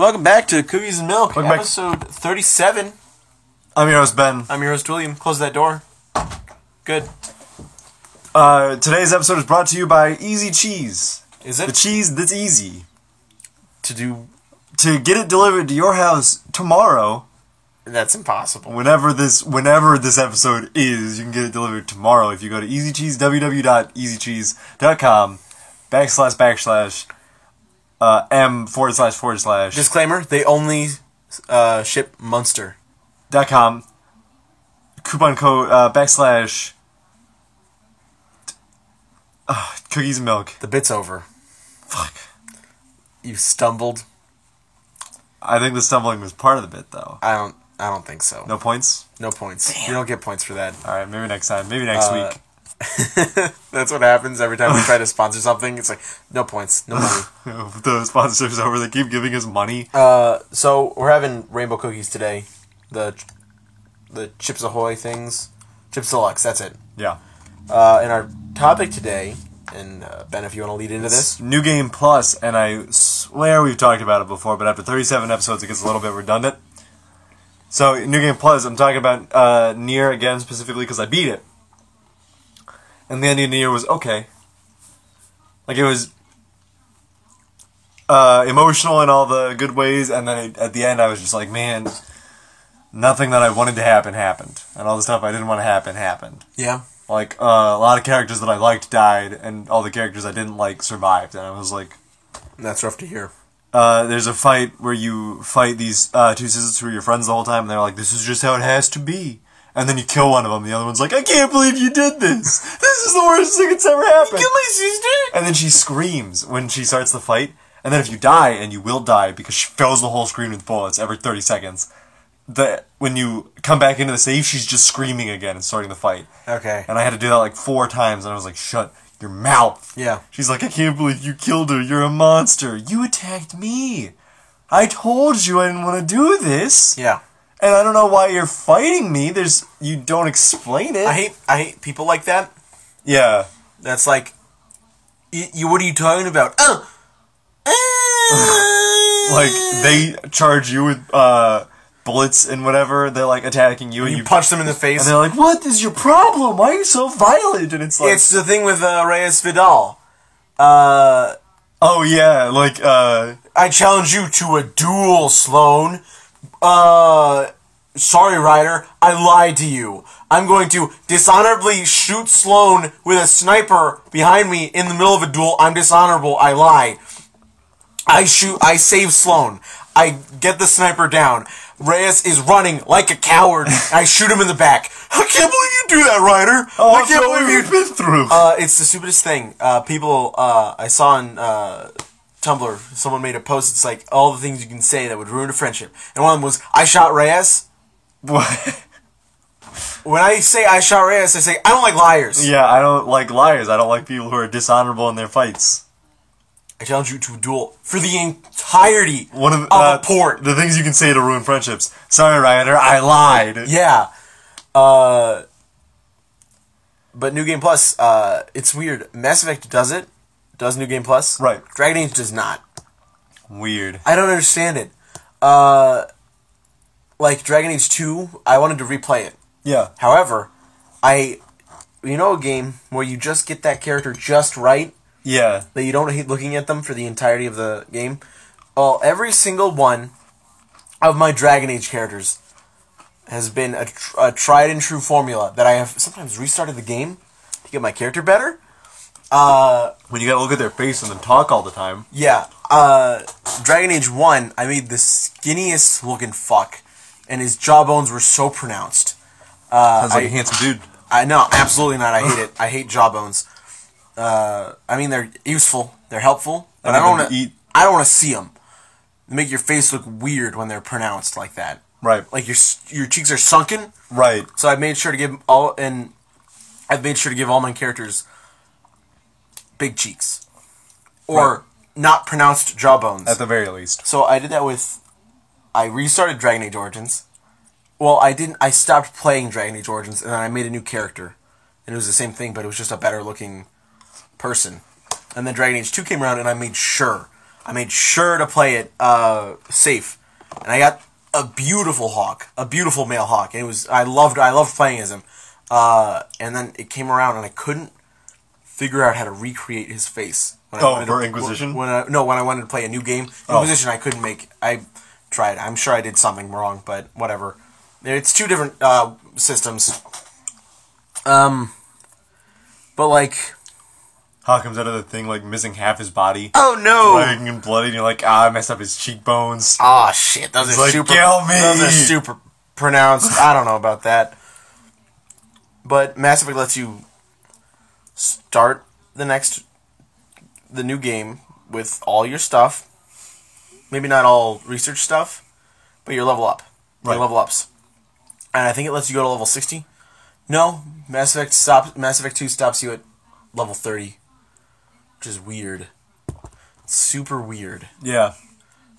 Welcome back to Cookies and Milk, Welcome episode 37. I'm your host, Ben. I'm your host, William. Close that door. Good. Today's episode is brought to you by Easy Cheese. Is it? The cheese that's easy. To get it delivered to your house tomorrow. That's impossible. Whenever this episode is, you can get it delivered tomorrow if you go to EasyCheese, www.easycheese.com / m // Disclaimer, they only ship Munster. .com coupon code / cookies and milk. The bit's over. Fuck. You stumbled. I think the stumbling was part of the bit, though. I don't think so. No points? No points. Damn. You don't get points for that. Alright, maybe next time. Maybe next week. That's what happens every time we try to sponsor something. It's like, no points, no money. The sponsor's over. They keep giving us money. So we're having rainbow cookies today. The Chips Ahoy things. Chips Deluxe, that's it. Yeah. And our topic today, and Ben, if you want to lead into this. New Game Plus, and I swear we've talked about it before, but after 37 episodes it gets a little bit redundant. So, New Game Plus, I'm talking about Nier again specifically because I beat it. And the ending of Nier was okay. Like, it was emotional in all the good ways, and then at the end I was just like, man, nothing that I wanted to happen happened. And all the stuff I didn't want to happen happened. Yeah. Like, a lot of characters that I liked died, and all the characters I didn't like survived, and I was like... That's rough to hear. There's a fight where you fight these two sisters who are your friends the whole time, and they're like, this is just how it has to be. And then you kill one of them, the other one's like, I can't believe you did this! This is the worst thing that's ever happened! You killed my sister! And then she screams when she starts the fight, and then if you die, and you will die, because she fills the whole screen with bullets every 30 seconds, when you come back into the save, she's just screaming again and starting the fight. Okay. And I had to do that like 4 times, and I was like, shut your mouth. Yeah. She's like, I can't believe you killed her. You're a monster. You attacked me. I told you I didn't want to do this. Yeah. And I don't know why you're fighting me. You don't explain it. I hate people like that. Yeah. That's like, what are you talking about? Like, they charge you with, bullets and whatever, they're like attacking you, and you punch them in the face, and they're like, "What is your problem? Why are you so violent?" And it's like, it's the thing with Reyes Vidal. Oh yeah, like I challenge you to a duel, Sloan. Sorry, Ryder, I lied to you. I'm going to dishonorably shoot Sloan with a sniper behind me in the middle of a duel. I'm dishonorable. I lie. I save Sloan. I get the sniper down. Reyes is running like a coward. I shoot him in the back. I can't believe you do that, Ryder. Oh, I can't believe you've been through. It's the stupidest thing. People, I saw on Tumblr, someone made a post. It's like all the things you can say that would ruin a friendship. And one of them was, "I shot Reyes." What? When I say I shot Reyes, I say I don't like liars. Yeah, I don't like liars. I don't like people who are dishonorable in their fights. I challenge you to a duel for the entirety of a port. The things you can say to ruin friendships. Sorry, Ryder, I lied. Yeah. But New Game Plus, it's weird. Mass Effect does New Game Plus. Right. Dragon Age does not. Weird. I don't understand it. Like Dragon Age 2, I wanted to replay it. Yeah. However, you know a game where you just get that character just right? Yeah. That you don't hate looking at them for the entirety of the game? Well, every single one of my Dragon Age characters has been a tried and true formula that I have sometimes restarted the game to get my character better. When you gotta look at their face and then talk all the time. Yeah. Dragon Age 1, I made the skinniest looking fuck, and his jawbones were so pronounced. Sounds like a handsome dude. No, absolutely not. I hate it. I hate jawbones. I mean, they're useful, they're helpful, but I don't want to see them. They make your face look weird when they're pronounced like that. Right. Like your cheeks are sunken. Right. So I've made sure to give all my characters big cheeks, or not pronounced jawbones at the very least. So I did that I restarted Dragon Age Origins. Well, I didn't. I stopped playing Dragon Age Origins, and then I made a new character, and it was the same thing, but it was just a better looking person. And then Dragon Age 2 came around, and I made sure I made sure to play it safe, and I got a beautiful hawk, a beautiful male hawk. And I loved playing as him. And then it came around, and I couldn't figure out how to recreate his face. For Inquisition? When I wanted to play a new game. Inquisition I couldn't make. I tried. I'm sure I did something wrong, but whatever. It's two different systems. But like... Hawk comes out of the thing, like, missing half his body. Oh, no! Bleeding and bloody, and you're like, I messed up his cheekbones. Oh, shit. Those are super... Kill me! Those are super pronounced. I don't know about that. But Mass Effect lets you start the new game with all your stuff. Maybe not all research stuff, but your level up. Your level ups. And I think it lets you go to level 60. No, Mass Effect 2 stops you at level 30. Which is weird. It's super weird. Yeah.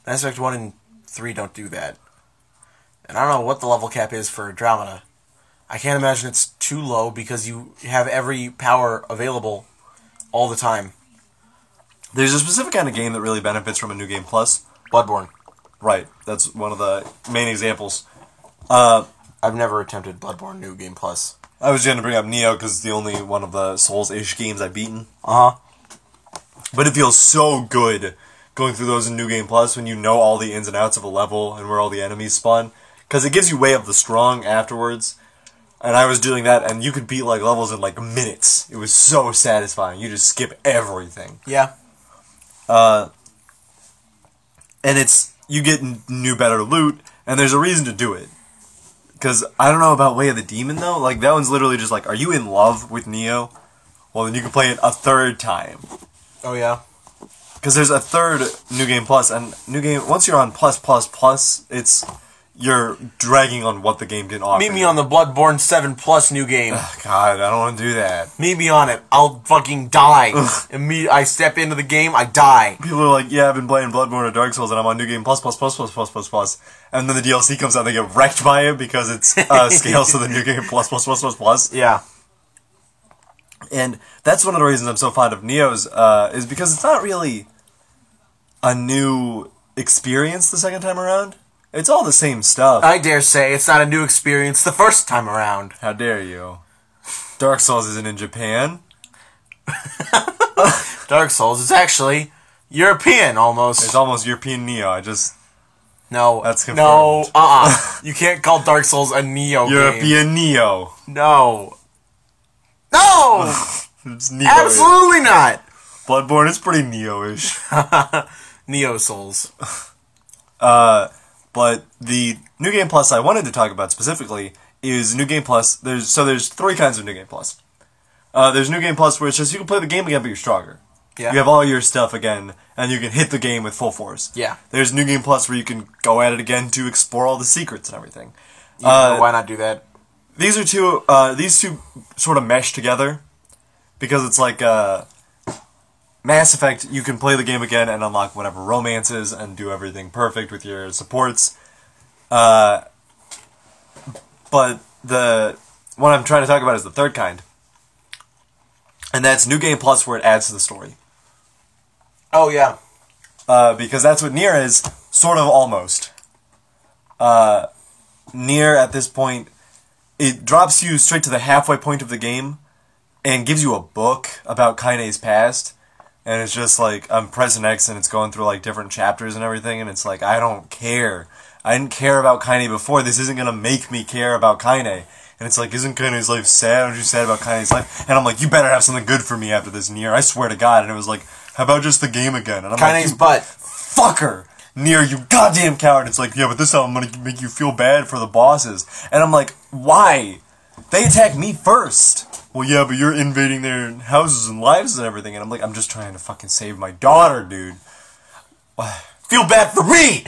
Mass Effect 1 and 3 don't do that. And I don't know what the level cap is for Andromeda. I can't imagine it's too low because you have every power available all the time. There's a specific kind of game that really benefits from a New Game Plus. Bloodborne. Right. That's one of the main examples. I've never attempted Bloodborne New Game Plus. I was going to bring up Neo because it's the only one of the Souls-ish games I've beaten. Uh-huh. But it feels so good going through those in New Game Plus when you know all the ins and outs of a level and where all the enemies spawn. Because it gives you Way of the Strong afterwards. And I was doing that, and you could beat like levels in like minutes. It was so satisfying. You just skip everything. Yeah. And you get new, better loot, and there's a reason to do it. Because I don't know about Way of the Demon, though. Like, that one's literally just like, are you in love with Neo? Well, then you can play it a third time. Oh, yeah? Because there's a third New Game Plus, and New Game, once you're on plus, you're dragging on what the game can offer. Meet me on the Bloodborne 7 Plus new game. Ugh, God, I don't want to do that. Meet me on it. I'll fucking die. I step into the game, I die. People are like, yeah, I've been playing Bloodborne or Dark Souls, and I'm on New Game Plus. And then the DLC comes out, and they get wrecked by it because it scales to the New Game Plus. Yeah. And that's one of the reasons I'm so fond of Neo's, is because it's not really a new experience the second time around. It's all the same stuff. I dare say it's not a new experience the first time around. How dare you? Dark Souls isn't in Japan. Dark Souls is actually European, almost. It's almost European Neo. No. That's confirmed. No, You can't call Dark Souls a Neo European game. Neo. No. No! It's Neo. Absolutely not! Bloodborne is pretty Neo-ish. Neo Souls. But the New Game Plus I wanted to talk about specifically is New Game Plus. There's three kinds of New Game Plus. There's New Game Plus where it's just you can play the game again, but you're stronger. Yeah. You have all your stuff again, and you can hit the game with full force. Yeah. There's New Game Plus where you can go at it again to explore all the secrets and everything. Why not do that? These two sort of mesh together because it's like Mass Effect. You can play the game again and unlock whatever romances and do everything perfect with your supports. But the one I'm trying to talk about is the third kind, and that's New Game Plus where it adds to the story. Oh yeah. Because that's what Nier is, sort of almost. Nier at this point, it drops you straight to the halfway point of the game and gives you a book about Kaine's past. And it's just like, I'm pressing X and it's going through like different chapters and everything, and it's like, I don't care. I didn't care about Kaine before, this isn't gonna make me care about Kaine. And it's like, isn't Kaine's life sad? Aren't you sad about Kaine's life? And I'm like, you better have something good for me after this, Nier, I swear to God. And it was like, how about just the game again? And I'm Kaine's like, butt. Fucker! Nier, you goddamn coward! It's like, yeah, but this time I'm gonna make you feel bad for the bosses. And I'm like, why? They attack me first! Well, yeah, but you're invading their houses and lives and everything. And I'm like, I'm just trying to fucking save my daughter, dude. Feel bad for me!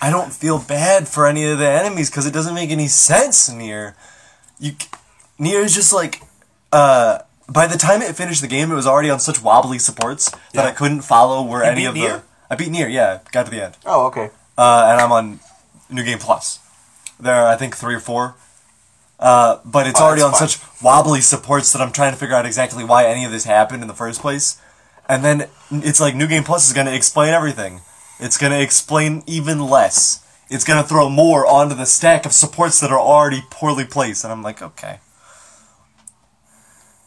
I don't feel bad for any of the enemies because it doesn't make any sense, Nier. Nier is just like, by the time it finished the game, it was already on such wobbly supports that I couldn't follow where any of Nier? I beat Nier, yeah, got to the end. Oh, okay. And I'm on New Game Plus. There are, I think, 3 or 4. But it's already on such wobbly supports that I'm trying to figure out exactly why any of this happened in the first place. And then it's like New Game Plus is going to explain everything. It's going to explain even less. It's going to throw more onto the stack of supports that are already poorly placed. And I'm like, okay.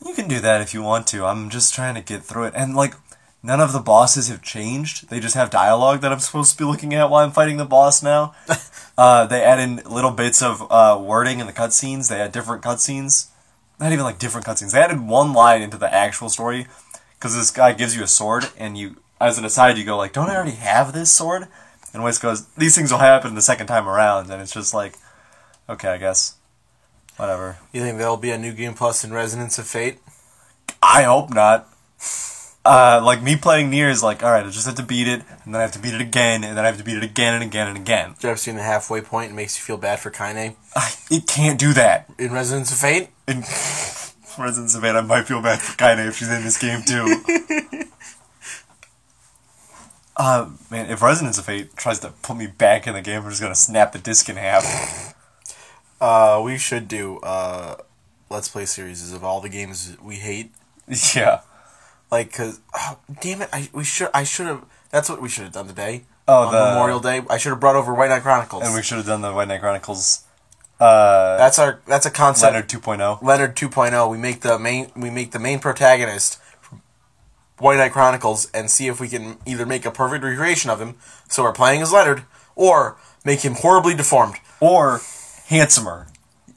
You can do that if you want to. I'm just trying to get through it. And, like, none of the bosses have changed. They just have dialogue that I'm supposed to be looking at while I'm fighting the boss now. They add in little bits of wording in the cutscenes. They add different cutscenes. Not even, like, different cutscenes. They added one line into the actual story. Because this guy gives you a sword, and you, as an aside, you go like, don't I already have this sword? And Weiss goes, these things will happen the second time around, and it's just like, okay, I guess. Whatever. You think there'll be a New Game Plus in Resonance of Fate? I hope not. Like, me playing Nier is like, alright, I just have to beat it, and then I have to beat it again, and then I have to beat it again and again and again. Did you ever seen the halfway point and makes you feel bad for Kaine? It can't do that. In Resonance of Fate? In Resonance of Fate, I might feel bad for Kaine if she's in this game, too. Man, if Resonance of Fate tries to put me back in the game, I'm just gonna snap the disc in half. We should do, Let's Play series of all the games we hate. Yeah. Like, cause, oh, damn it, I should have, that's what we should have done today. Oh, on Memorial Day. I should have brought over White Knight Chronicles. And we should have done the White Knight Chronicles, that's a concept. Leonard 2.0. Leonard 2.0. We make the main protagonist from White Knight Chronicles and see if we can either make a perfect recreation of him, so we're playing as Leonard, or make him horribly deformed. Or handsomer.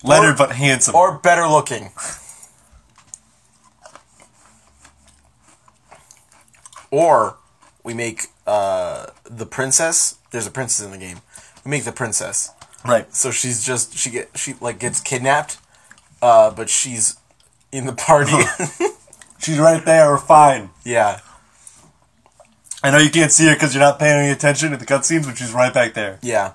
Leonard, but handsomer. Or better looking. Or we make the princess. There's a princess in the game. We make the princess. Right. So she's just she gets kidnapped, but she's in the party. She's right there. We're fine. Yeah. I know you can't see her because you're not paying any attention at the cutscenes, but she's right back there. Yeah.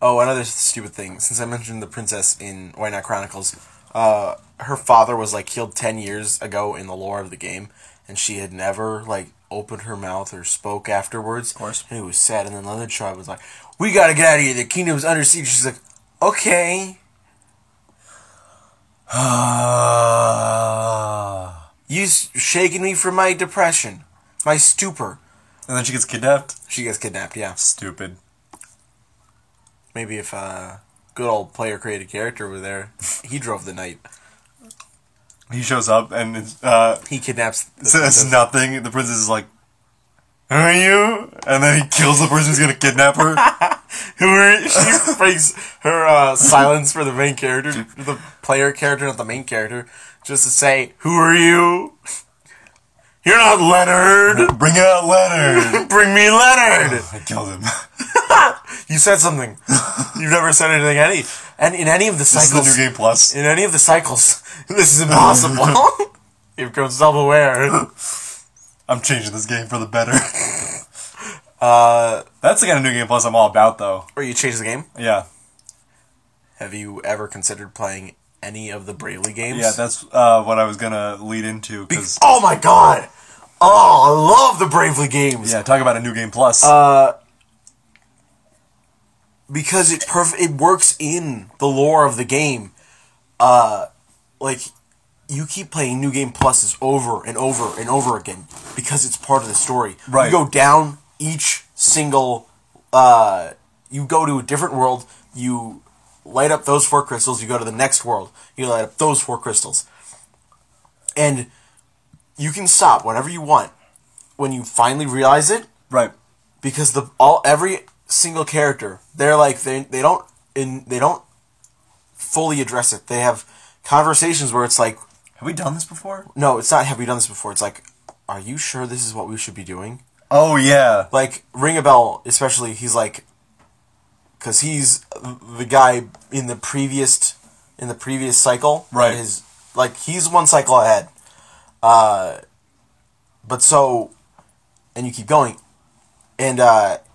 Oh, another stupid thing. Since I mentioned the princess in White Knight Chronicles, her father was like killed 10 years ago in the lore of the game, and she had never like opened her mouth or spoke afterwards. Of course. And it was sad. And then the other tribe was like, "We gotta get out of here. The kingdom's under siege." She's like, "Okay." You shaking me from my depression, my stupor. And then she gets kidnapped? She gets kidnapped, yeah. Stupid. Maybe if a good old player-created character were there, he drove the night. He shows up and he kidnaps the says princess. nothing. The princess is like, "Who are you?" And then he kills the person who's gonna kidnap her. Who are you? She breaks her silence for the main character, the player character, not the main character, just to say, "Who are you?" "You're not Leonard." Bring out Leonard. Bring me Leonard. I killed him. You said something. You've never said anything. And in any of the cycles, This is the New Game Plus. in any of the cycles, this is impossible. You've grown self-aware. I'm changing this game for the better. That's the kind of New Game Plus I'm all about, though. Or you change the game. Yeah. Have you ever considered playing any of the Bravely games? Yeah, that's what I was gonna lead into. Cause Oh my god! Oh, I love the Bravely games. yeah, talk about a New Game Plus. Because it works in the lore of the game. Like, you keep playing New Game Pluses over and over and over again because it's part of the story. Right. You go down each single. You go to a different world. You light up those 4 crystals. You go to the next world. You light up those 4 crystals. And you can stop whenever you want when you finally realize it. Right. Because every single character, they're like they don't fully address it. They have conversations where it's like, Have we done this before? no, it's not. Have we done this before? It's like, are you sure this is what we should be doing? Oh, yeah. Like Ring a Bell, especially. He's like, because he's the guy in the previous cycle. Right. He's one cycle ahead. But so, and you keep going, and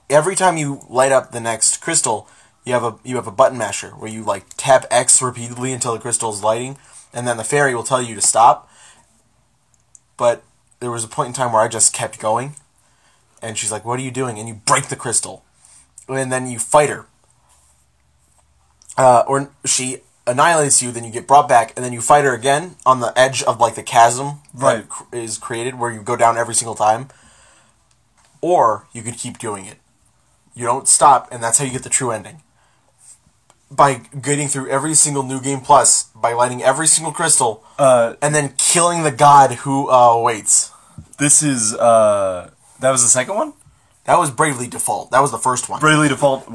every time you light up the next crystal, you have a button masher where you like tap X repeatedly until the crystal is lighting, and then the fairy will tell you to stop. But there was a point in time where I just kept going, and she's like, "What are you doing?" And you break the crystal, and then you fight her. Or she annihilates you, then you get brought back, and then you fight her again on the edge of like the chasm that is created where you go down every single time. Or you could keep doing it. You don't stop, and that's how you get the true ending. By getting through every single New Game Plus, by lighting every single crystal, and then killing the god who waits. This is, that was the second one? That was Bravely Default. That was the first one. Bravely Default.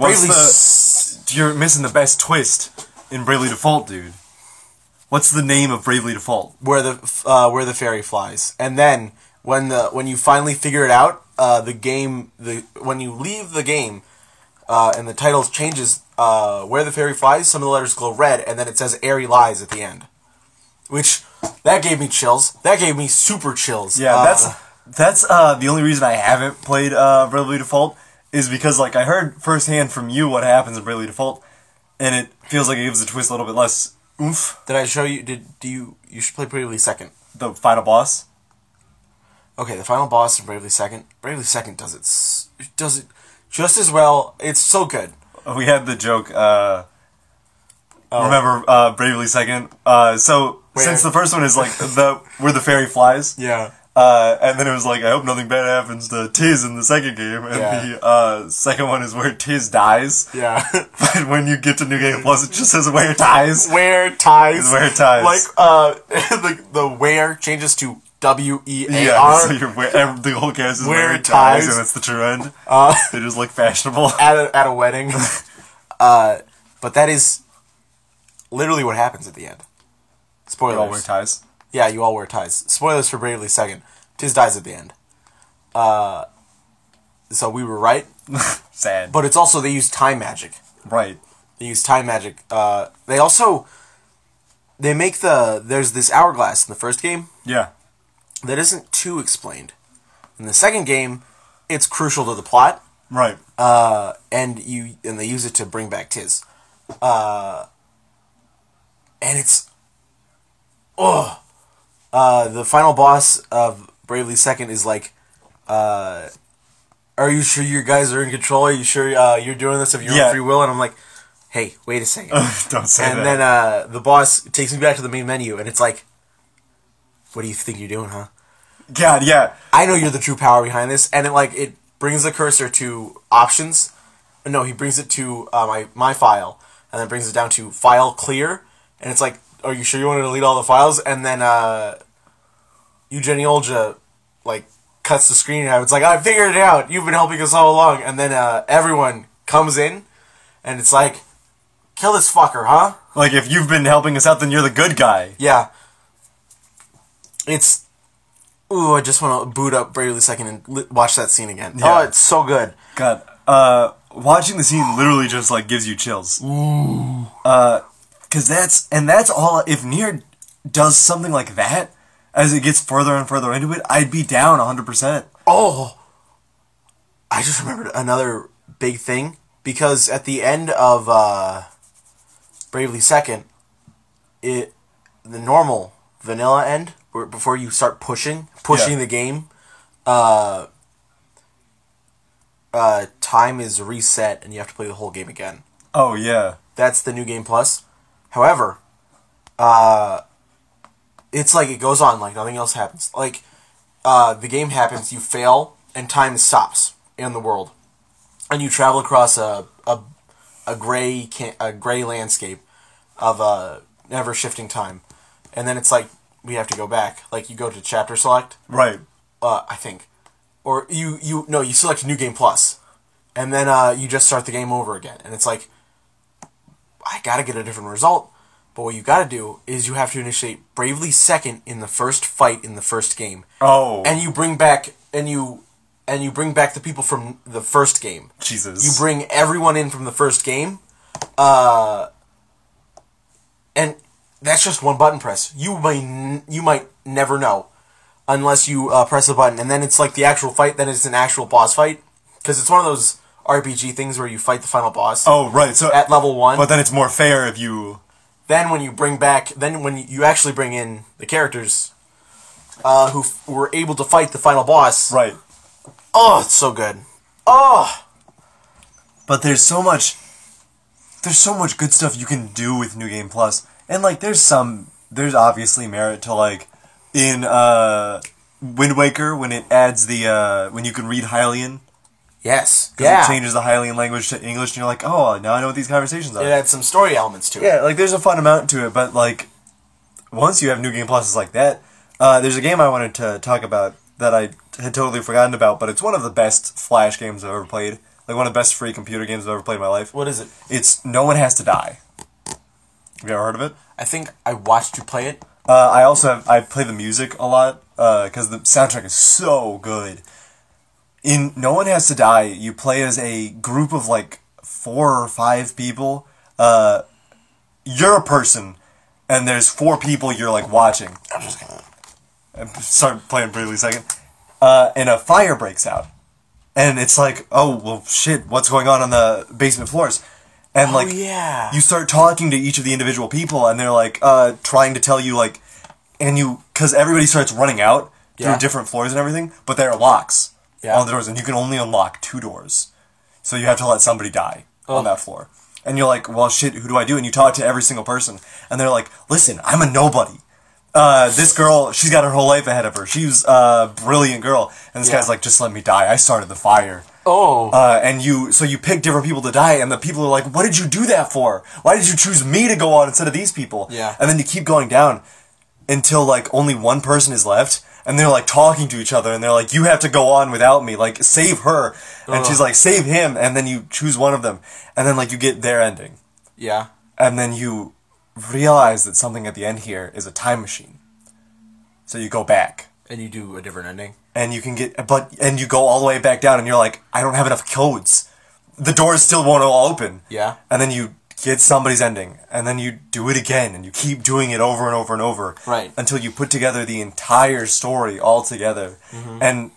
You're missing the best twist in Bravely Default, dude. What's the name of Bravely Default? Where the fairy flies. And then, when you finally figure it out, when you leave the game, and the title changes, Where the Fairy Flies, some of the letters glow red, and then it says Airy Lies at the end. Which, that gave me chills. That gave me super chills. Yeah, that's the only reason I haven't played Bravely Default, is because, like, I heard firsthand from you what happens in Bravely Default, and it feels like it gives the twist a little bit less oomph. Did I show you, you should play Bravely Second. The final boss? Okay, the final boss in Bravely Second. Bravely Second does it just as well. It's so good. We had the joke, remember Bravely Second? Since the first one is like where the fairy flies. Yeah. And then it was like, I hope nothing bad happens to Tiz in the second game. And the second one is where Tiz dies. Yeah. But when you get to New Game Plus, it just says where ties. Where ties. It's where ties. Like, the where changes to W-E-A-R. Yeah, so the whole cast is where ties, and that's the true end. They just look fashionable. At a wedding. But that is literally what happens at the end. Spoilers. You all wear ties? Yeah, you all wear ties. Spoilers for Bravely Second. Tiz dies at the end. So we were right. Sad. But it's also, they use time magic. Right. They use time magic. They make there's this hourglass in the first game. Yeah. That isn't too explained. In the second game, it's crucial to the plot. Right. And they use it to bring back Tiz. And it's... the final boss of Bravely Second is like, are you sure you guys are in control? Are you sure you're doing this of your own free will? And I'm like, hey, wait a second. Don't say that. And then the boss takes me back to the main menu, and it's like, what do you think you're doing, huh? God, yeah. I know you're the true power behind this, and it brings the cursor to options. No, he brings it to my file, and then brings it down to file clear, and it's like, are you sure you want to delete all the files? And then Eugenie Olja like cuts the screen out. It's like, I figured it out. You've been helping us all along. And then everyone comes in, and it's like, kill this fucker, huh? Like, if you've been helping us out, then you're the good guy. Yeah. It's... Ooh, I just want to boot up Bravely Second and watch that scene again. Yeah. Oh, it's so good. God, watching the scene literally just, like, gives you chills. Ooh. Because that's all... If Nier does something like that, as it gets further and further into it, I'd be down 100%. Oh! I just remembered another big thing. Because at the end of Bravely Second, the normal vanilla end, where before you start pushing the game, time is reset and you have to play the whole game again. Oh, yeah. That's the New Game Plus. However, it's like it goes on like nothing else happens. Like, the game happens, you fail, and time stops in the world. And you travel across a gray landscape of never-shifting time. And then it's like, we have to go back. Like, you go to chapter select. Right. I think. Or you select New Game Plus. And then you just start the game over again. And it's like, I gotta get a different result. But what you gotta do is you have to initiate Bravely Second in the first fight in the first game. Oh. And you bring back the people from the first game. Jesus. You bring everyone in from the first game. And that's just one button press. You might never know unless you press the button. And then it's like the actual fight. Then it's an actual boss fight. Because it's one of those RPG things where you fight the final boss. Oh, right. So at level 1. But then it's more fair if you... Then when you actually bring in the characters who were able to fight the final boss. Right. Oh, it's so good. Oh! But there's so much... there's so much good stuff you can do with New Game Plus, and like there's obviously merit to like in Wind Waker when it adds the when you can read Hylian. Yes. Because it changes the Hylian language to English, and you're like, oh, now I know what these conversations are. It adds some story elements to it. Yeah, like there's a fun amount to it, but like once you have New Game Pluses like that, there's a game I wanted to talk about that I had totally forgotten about, but it's one of the best Flash games I've ever played. Like one of the best free computer games I've ever played in my life. What is it? It's No One Has to Die. Have you ever heard of it? I think I watched you play it. I play the music a lot because the soundtrack is so good. In No One Has to Die, you play as a group of like 4 or 5 people. You're a person, and there's 4 people you're like watching. I'm just gonna start playing briefly a second. And a fire breaks out, and it's like, oh well, shit, what's going on the basement floors? And like, you start talking to each of the individual people, and they're like trying to tell you like, because everybody starts running out through different floors and everything, but there are locks. On the doors, and you can only unlock 2 doors. So you have to let somebody die on that floor. And you're like, well, shit, who do I do? And you talk to every single person. And they're like, listen, I'm a nobody. This girl, she's got her whole life ahead of her. She's a brilliant girl. And this guy's like, just let me die. I started the fire. So you pick different people to die, and the people are like, what did you do that for? Why did you choose me to go on instead of these people? And then you keep going down until like only one person is left. And they're like talking to each other, and they're like, you have to go on without me, like save her. And she's like, save him, and then you choose one of them. And then like you get their ending. And then you realize that something at the end here is a time machine. So you go back. And you do a different ending. And you can and you go all the way back down, and you're like, I don't have enough codes. The doors still won't all open. And then you get somebody's ending, and then you do it again, and you keep doing it over and over and over, until you put together the entire story all together, and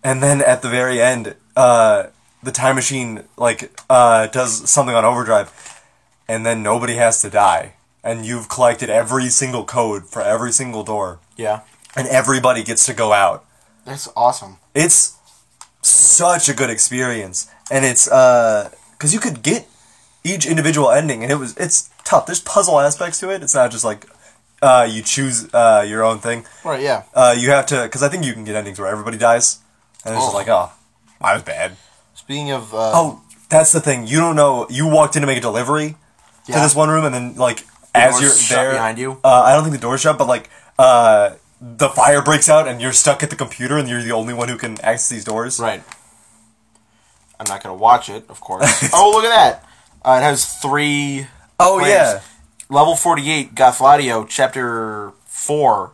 and then at the very end, the time machine like does something on overdrive, and then nobody has to die, and you've collected every single code for every single door, and everybody gets to go out. That's awesome. It's such a good experience, and it's because you could get each individual ending, and it's tough. There's puzzle aspects to it. It's not just like you choose your own thing. You have to, because I think you can get endings where everybody dies, and it's just like, oh, I was bad. Speaking of... oh, that's the thing. You don't know. You walked in to make a delivery to this one room, and then like as you're there, behind you. I don't think the door's shut, but like the fire breaks out, and you're stuck at the computer, and you're the only one who can access these doors. I'm not gonna watch it, of course. Oh, look at that. It has 3. Oh, players. Level 48, Gafladio, Chapter 4.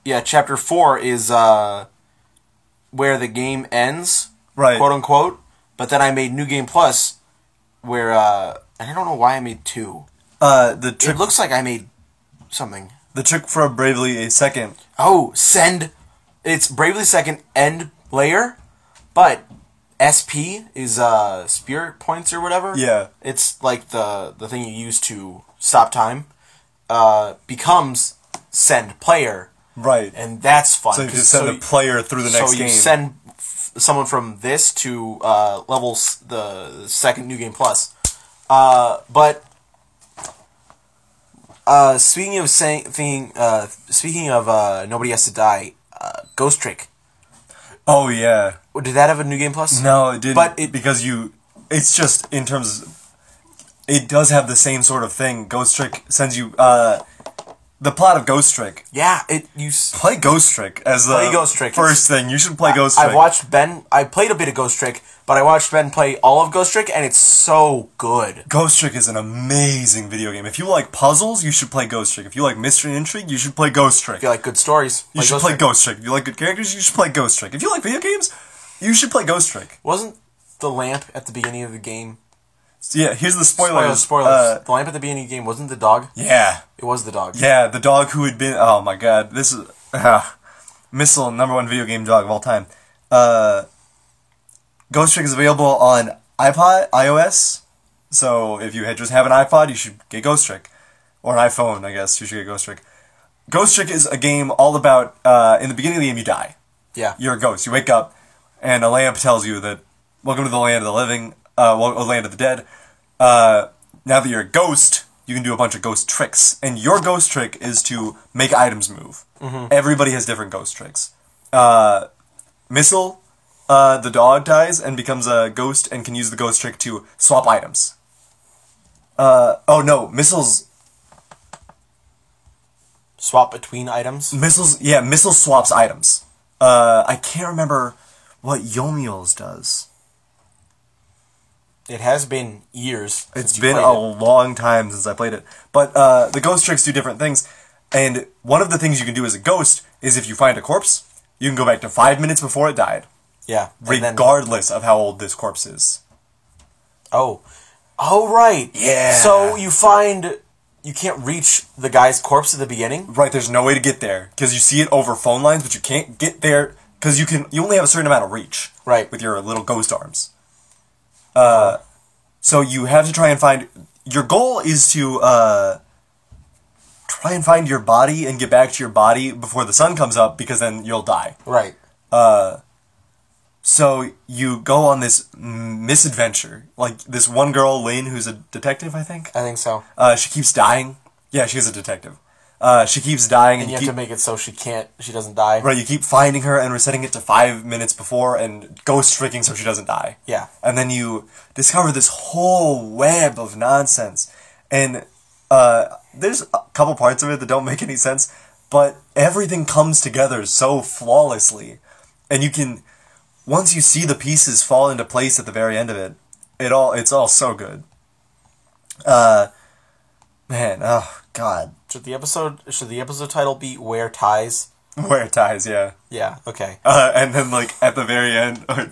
Yeah, Chapter 4 is where the game ends, quote unquote. But then I made New Game Plus, where and I don't know why I made 2. It looks like I made something. The trick for Bravely Second. Oh, send. It's Bravely Second end layer, but SP is spirit points or whatever. It's like the thing you use to stop time. Becomes send player. And that's fun. So you just send a player through the next game. So you send someone from this to levels the second New Game Plus. But speaking of Nobody Has to Die, Ghost Trick. Oh yeah. Did that have a New Game Plus? No, it didn't. But because it's just in terms of, it does have the same sort of thing. Ghost Trick sends you the plot of Ghost Trick. Play Ghost Trick as the first thing. You should play Ghost Trick. I watched Ben. I played a bit of Ghost Trick, but I watched Ben play all of Ghost Trick, and it's so good. Ghost Trick is an amazing video game. If you like puzzles, you should play Ghost Trick. If you like mystery and intrigue, you should play Ghost Trick. If you like good stories, you should play Ghost Trick. If you like good characters, you should play Ghost Trick. If you like video games, you should play Ghost Trick. Wasn't the lamp at the beginning of the game? Yeah, here's the spoilers. Spoilers. The lamp at the beginning of the game wasn't the dog? Yeah. It was the dog. Yeah, the dog who had been... Oh my god, this is... Missile, #1 video game dog of all time. Ghost Trick is available on iOS. So if you just have an iPod, you should get Ghost Trick. Or an iPhone, I guess, you should get Ghost Trick. Ghost Trick is a game all about... in the beginning of the game, you die. You're a ghost. You wake up, and a lamp tells you that, welcome to the land of the living... land of the dead. now that you're a ghost, you can do a bunch of ghost tricks. And your ghost trick is to make items move. Mm-hmm. Everybody has different ghost tricks. Missile, the dog dies and becomes a ghost and can use the ghost trick to swap items. Oh no, Missile's... Swap between items? Missile swaps items. I can't remember what Yomiel's does. It has been years. It's been a long time since I played it. But the ghost tricks do different things. And one of the things you can do as a ghost is if you find a corpse, you can go back to 5 minutes before it died. Yeah. Regardless of how old this corpse is. Oh. Oh, right. Yeah. So you find... You can't reach the guy's corpse at the beginning? Right, there's no way to get there. Because you see it over phone lines, but you can't get there... Because you only have a certain amount of reach. Right. With your little ghost arms. So you have to try and find... Your goal is to try and find your body and get back to your body before the sun comes up, because then you'll die. Right. So you go on this misadventure. Like, this one girl, Lynn, who's a detective, I think? I think so. She keeps dying. Yeah, she's a detective. She keeps dying. And you have to make it so she doesn't die. Right, you keep finding her and resetting it to 5 minutes before and ghost tricking so she doesn't die. Yeah. And then you discover this whole web of nonsense. And there's a couple parts of it that don't make any sense, but everything comes together so flawlessly. And you can... Once you see the pieces fall into place at the very end of it, it's all so good. Man, oh god. Should the episode title be Wear Ties? Wear Ties, yeah. Yeah, okay. And then like at the very end, or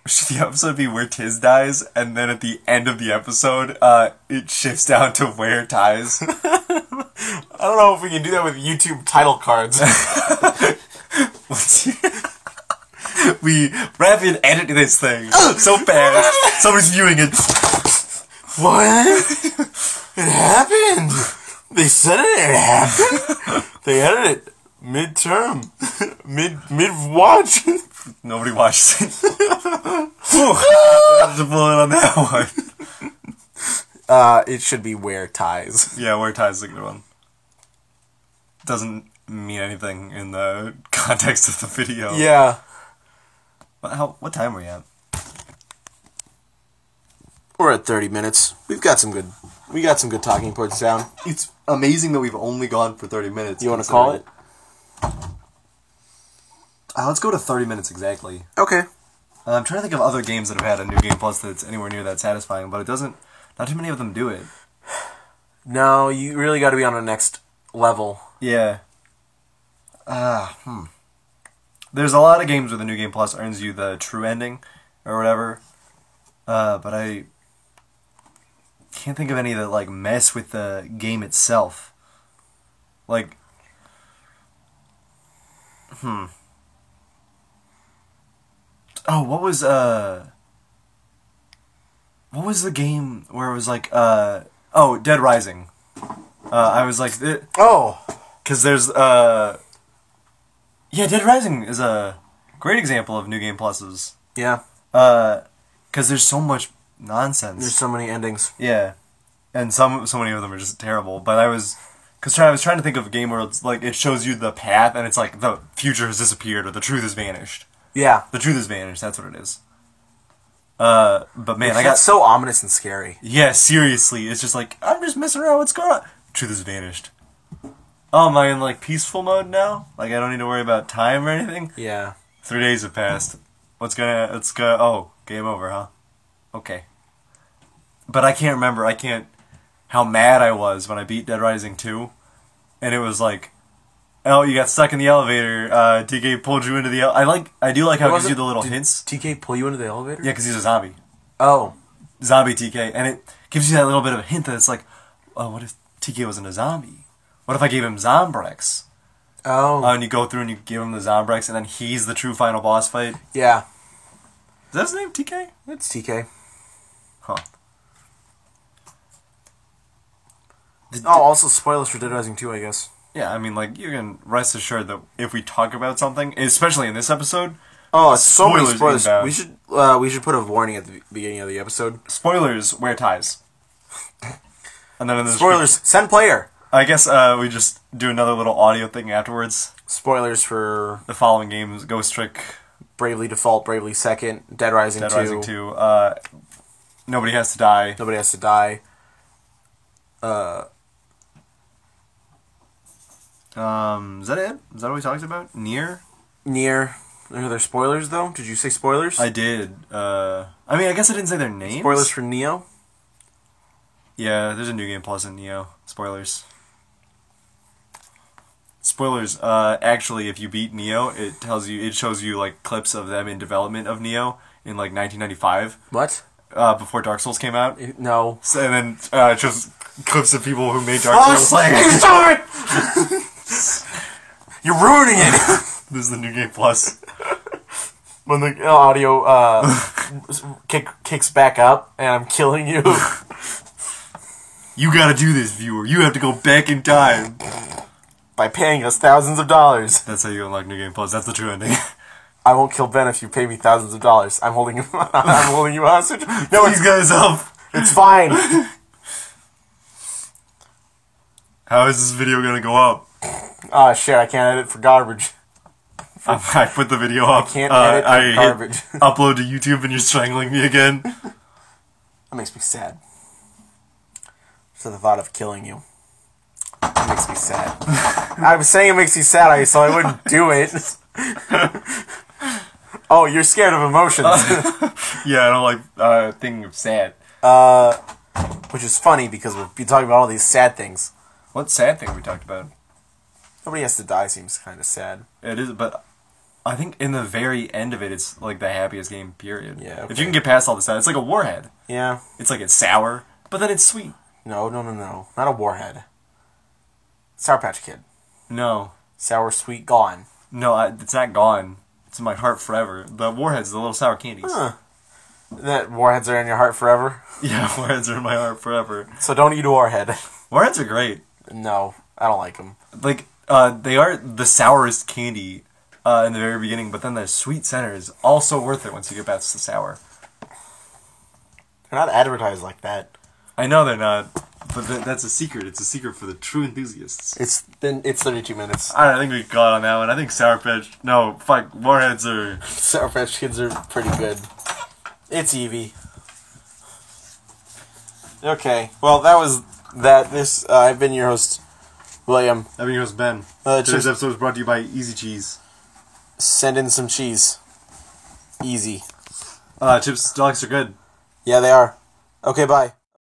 should the episode be Where Tiz Dies? And then at the end of the episode, it shifts down to Wear Ties. I don't know if we can do that with YouTube title cards. We rapid edit this thing so fast. Somebody's viewing it. What? It happened. They said it happened. They edited it mid-term, mid-watch. Nobody watched it. I have to pull it on that one. It should be Wear Ties. Yeah, Wear Ties is a good one. Doesn't mean anything in the context of the video. Yeah. What time are we at? We're at 30 minutes. We got some good talking points down. It's amazing that we've only gone for 30 minutes. You want to call it? Let's go to 30 minutes exactly. Okay. I'm trying to think of other games that have had a New Game Plus that's anywhere near that satisfying, but it doesn't... Not too many of them do it. No, you really got to be on the next level. Yeah. There's a lot of games where the New Game Plus earns you the true ending, or whatever. But I can't think of any that, like, mess with the game itself. Like... Oh, what was the game where it was like, oh, Dead Rising. I was like, because there's, yeah, Dead Rising is a great example of New Game Pluses. Yeah. Because there's so much nonsense. There's so many endings. Yeah. And so many of them are just terrible. But I was trying to think of a game where it's like, it shows you the path, and it's like, the future has disappeared, or the truth has vanished. Yeah. The truth has vanished, that's what it is. But man, I got so ominous and scary. Yeah, seriously, it's just like, I'm just messing around, what's going on? Truth has vanished. Oh, am I in, like, peaceful mode now? Like, I don't need to worry about time or anything? Yeah. 3 days have passed. Oh, game over, huh? Okay. But I can't remember, how mad I was when I beat Dead Rising 2. And it was like, oh, you got stuck in the elevator, TK pulled you into the I do like how it gives you the little hints. TK pull you into the elevator? Yeah, because he's a zombie. Oh. Zombie TK. And it gives you that little bit of a hint that it's like, oh, what if TK wasn't a zombie? What if I gave him Zombrex? Oh. And you go through and you give him the Zombrex, and then he's the true final boss fight? Yeah. Is that his name, TK? It's TK. Huh. Also spoilers for Dead Rising 2, I guess. Yeah, I mean, like, you can rest assured that if we talk about something, especially in this episode... Oh, it's so many spoilers. We should we should put a warning at the beginning of the episode. Spoilers, wear ties. And then in the Spoilers, send player. I guess we just do another little audio thing afterwards. Spoilers for the following games: Ghost Trick, Bravely Default, Bravely Second, Dead Rising 2. Dead Rising 2. Nobody Has to Die. Nobody Has to Die. Is that it? Is that what we talked about? Nier? Nier. Are there spoilers, though? Did you say spoilers? I did. I mean, I guess I didn't say their names. Spoilers for Neo? Yeah, there's a New Game Plus in Neo. Spoilers. Spoilers. Actually, if you beat Neo, it shows you, like, clips of them in development of Neo in, like, 1995. What? Before Dark Souls came out. No. So, and then, it shows clips of people who made Dark Souls. Stop it! You're ruining it! This is the New Game Plus. When the audio kicks back up and I'm killing you. You gotta do this, viewer. You have to go back in time. By paying us thousands of dollars. That's how you unlock New Game Plus. That's the true ending. I won't kill Ben if you pay me thousands of dollars. I'm holding you hostage. No, Please, guys, help. It's fine. How is this video gonna go up? Oh shit, I can't edit for garbage. I put the video up. I can't edit for garbage. Upload to YouTube and you're strangling me again. That makes me sad. So the thought of killing you. It makes me sad. I was saying it makes me sad, so I wouldn't do it. Oh, you're scared of emotions. Yeah, I don't like thinking of sad. Which is funny because we'll be talking about all these sad things. What sad thing we talked about? Nobody Has to Die seems kind of sad. It is, but I think in the very end of it, it's like the happiest game, period. Yeah, okay. If you can get past all the sad, it's like a Warhead. Yeah. It's like it's sour, but then it's sweet. No. Not a Warhead. Sour Patch Kid. No. Sour, sweet, gone. No, it's not gone. It's in my heart forever. The Warheads, the little sour candies. Huh. That Warheads are in your heart forever? Yeah, Warheads are in my heart forever. So don't eat a Warhead. Warheads are great. No, I don't like them. Like, they are the sourest candy in the very beginning, but then the sweet center is also worth it once you get past the sour. They're not advertised like that. I know they're not, but that's a secret. It's a secret for the true enthusiasts. It's 32 minutes. I think we got on that one. I think Sour Patch... No, fuck, Warheads are... Sour Patch Kids are pretty good. It's Eevee. Okay, well, that was that. I've been your host, William. I've been your host, Ben. Today's episode was brought to you by Easy Cheese. Send in some cheese. Easy. Chips deluxe are good. Yeah, they are. Okay, bye.